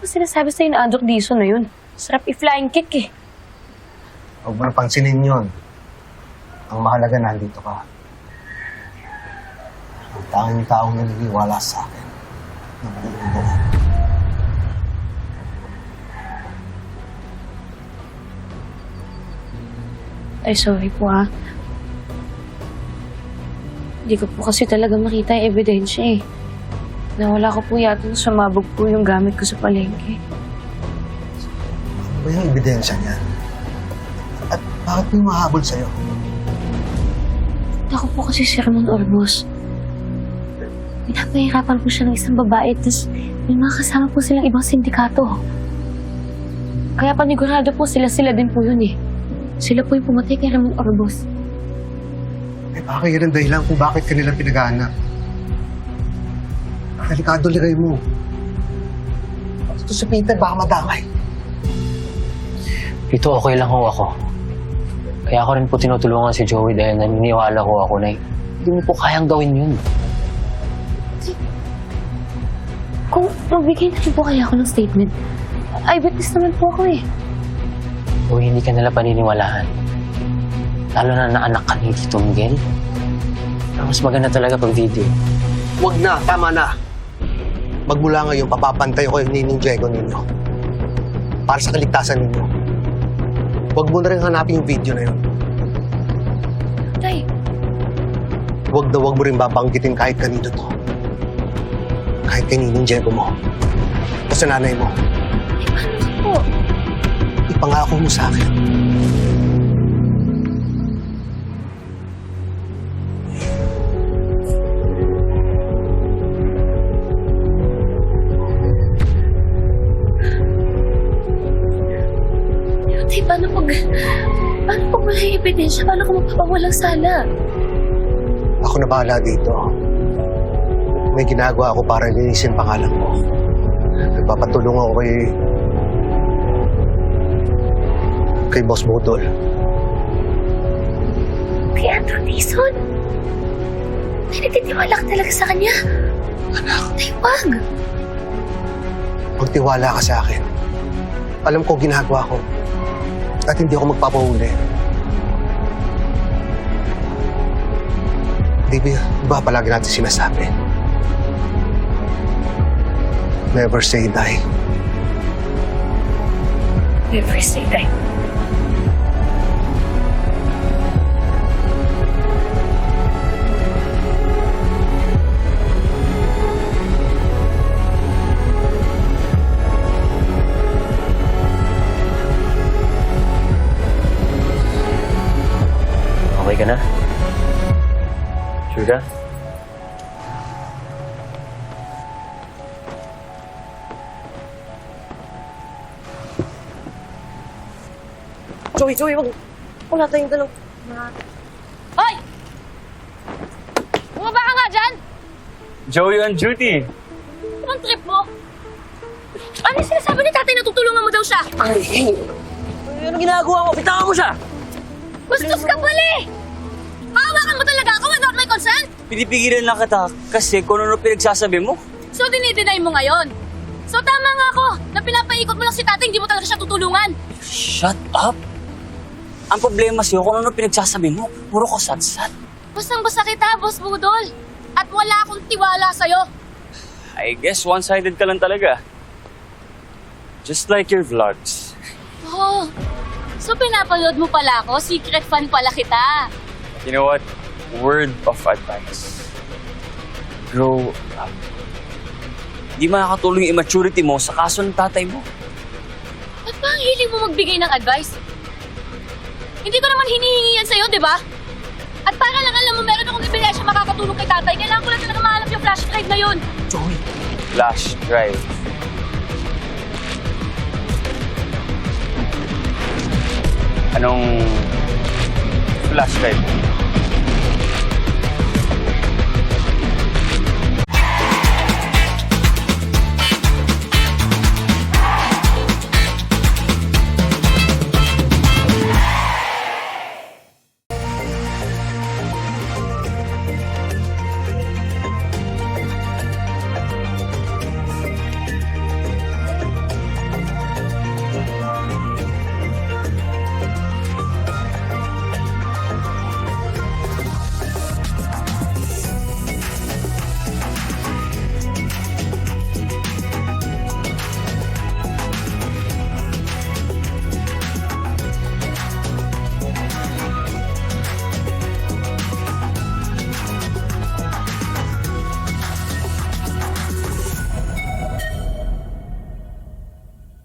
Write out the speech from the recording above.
ko sinasabi sa'yo na Andok Dizon na yun. Sarap i-flying kick eh. Huwag mo na pansinin yun. Ang mahalaga nandito ka. Ang tanging taong naniniwala sa akin na buo-buo. Ay, sorry po ha. Hindi ko po kasi talaga makita yung ebidensya eh. Nawala ko po yata nung sumabog po yung gamit ko sa palengke. Ano ba yung ebidensya niyan? At bakit may mahabol sa'yo? Ako po kasi si Ramon Orbos. Pinapahirapan po siya ng isang babae, tapos may mga kasama po silang ibang sindikato. Kaya panigurado po sila din po yun eh. Sila po yung pumatay kay Ramon Orbos. Eh baka yan ang dahilan kung bakit kanila pinag-aanap. Delikado ligay mo. Ito si Peter, baka madamay. Ito okay lang ho ako. Kaya ako rin po tinutulungan si Joey dahil naniniwala ho ako na hindi mo po kayang gawin yun. Kung magbigay na rin po kaya ako ng statement, eyewitness naman po ako eh. Joey, hindi ka nila paniniwalaan. Lalo na naanak ka ni Tito Miguel. Pero mas maganda talaga pag video. Huwag na, tama na. Magmula ngayon, papapantay ko yung Nining Diego ninyo. Para sa kaligtasan ninyo. Huwag mo na rin hanapin yung video na yun. Tay, Huwag mo rin babanggitin kahit kanino to. Kahit kay Nining Diego mo. O sa nanay mo. paano po? Ipangako mo sa akin. Tay, paano pag wala yung ebidensya? Paano kung mapapawalang sala? Ako na bahala dito. May ginagawa ako para linisin pangalan mo. Nagpapatulong ako kay Boss Budol. Kay Andok Dizon? Tay, nagtitiwala ka talaga sa kanya? Anak, Tay, wag! magtiwala ka sa akin. Alam ko ginagawa ko. At hindi ako magpapahuli. Di ba palagi natin sinasabi? Never say die. Never say die. Okay ka na? Sure ka? Joey, wag. Wala tayong dalang... Hoy! Bumaba ka nga dyan! Joey on duty. Anong trip mo? Ano yung sinasabi ni tatay na tutulungan mo daw siya? Ay, ano ginagawa mo? Bitawan mo siya! Bastos ka pala eh! Hawakan mo talaga ako without my consent? Pinipigilan lang kita kasi kung ano pinagsasabi mo. So dinideny mo ngayon? So tama nga ako na pinapaikot mo lang si tatay, hindi mo talaga siya tutulungan. Shut up! Ang problema sa'yo kung ano pinagsasabi mo. Puro ko sat-sat. Bastang-basta kita, Boss Budol. At wala akong tiwala sa'yo. I guess one-sided ka lang talaga. Just like your vlogs. Oh, so pinapanood mo pala ako? Secret fan pala kita. You know what? Word of advice. Grow up. Di makakatulong yung immaturity mo sa kaso ng tatay mo. Ba't ba ang hiling mo magbigay ng advice? Hindi ko naman hinihingi yan sa'yo, di ba? At para lang alam mo, meron akong ebidensya makakatulong kay tatay. Kailangan ko lang talaga mahanap yung flash drive na yun. Joey. Flash drive. Anong flash drive?